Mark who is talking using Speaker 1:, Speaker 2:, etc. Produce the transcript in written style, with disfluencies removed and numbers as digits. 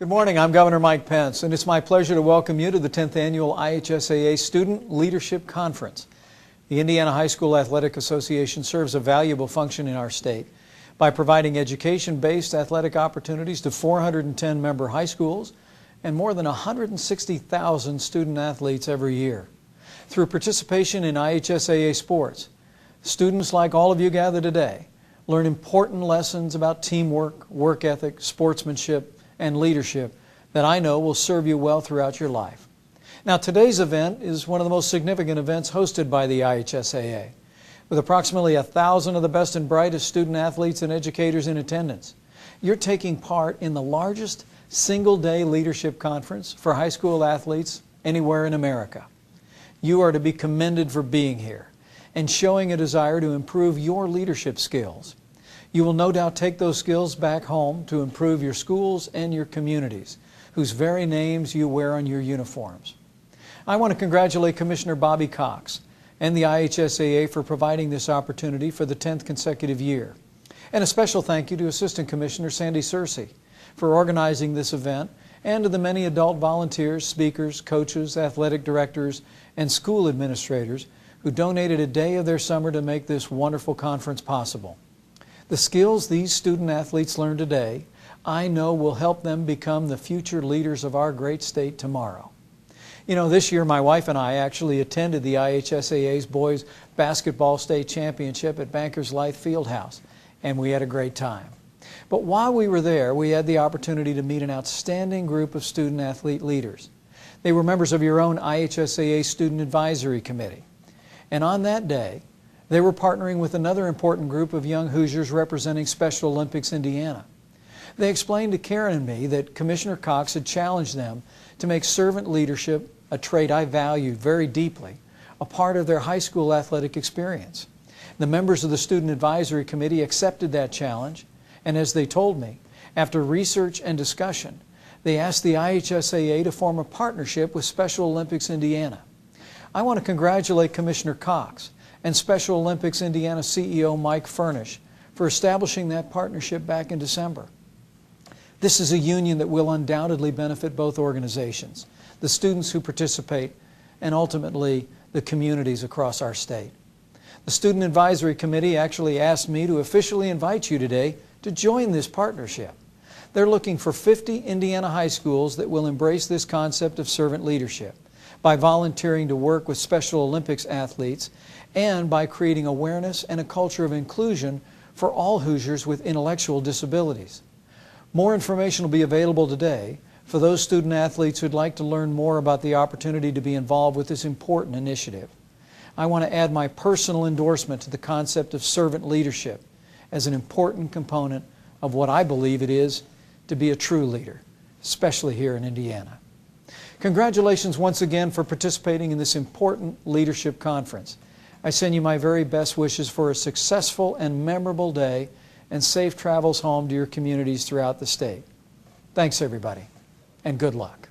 Speaker 1: Good morning, I'm Governor Mike Pence, and it's my pleasure to welcome you to the 10th Annual IHSAA Student Leadership Conference. The Indiana High School Athletic Association serves a valuable function in our state by providing education-based athletic opportunities to 410 member high schools and more than 160,000 student athletes every year. Through participation in IHSAA sports, students like all of you gathered today learn important lessons about teamwork, work ethic, sportsmanship, and leadership that I know will serve you well throughout your life. Now, today's event is one of the most significant events hosted by the IHSAA, with approximately 1,000 of the best and brightest student athletes and educators in attendance. You're taking part in the largest single-day leadership conference for high school athletes anywhere in America. You are to be commended for being here and showing a desire to improve your leadership skills. You will no doubt take those skills back home to improve your schools and your communities, whose very names you wear on your uniforms. I want to congratulate Commissioner Bobby Cox and the IHSAA for providing this opportunity for the 10th consecutive year. And a special thank you to Assistant Commissioner Sandy Searcy for organizing this event, and to the many adult volunteers, speakers, coaches, athletic directors, and school administrators who donated a day of their summer to make this wonderful conference possible. The skills these student athletes learn today, I know will help them become the future leaders of our great state tomorrow. You know, this year my wife and I actually attended the IHSAA's Boys Basketball State Championship at Bankers Life Fieldhouse, and we had a great time. But while we were there, we had the opportunity to meet an outstanding group of student athlete leaders. They were members of your own IHSAA Student Advisory Committee. And on that day, they were partnering with another important group of young Hoosiers representing Special Olympics Indiana. They explained to Karen and me that Commissioner Cox had challenged them to make servant leadership, a trait I valued very deeply, a part of their high school athletic experience. The members of the Student Advisory Committee accepted that challenge, and as they told me, after research and discussion, they asked the IHSAA to form a partnership with Special Olympics Indiana. I want to congratulate Commissioner Cox and Special Olympics Indiana CEO Mike Furnish for establishing that partnership back in December. This is a union that will undoubtedly benefit both organizations, the students who participate, and ultimately the communities across our state. The Student Advisory Committee actually asked me to officially invite you today to join this partnership. They're looking for 50 Indiana high schools that will embrace this concept of servant leadership by volunteering to work with Special Olympics athletes and by creating awareness and a culture of inclusion for all Hoosiers with intellectual disabilities. More information will be available today for those student athletes who'd like to learn more about the opportunity to be involved with this important initiative. I want to add my personal endorsement to the concept of servant leadership as an important component of what I believe it is to be a true leader, especially here in Indiana. Congratulations once again for participating in this important leadership conference. I send you my very best wishes for a successful and memorable day and safe travels home to your communities throughout the state. Thanks, everybody, and good luck.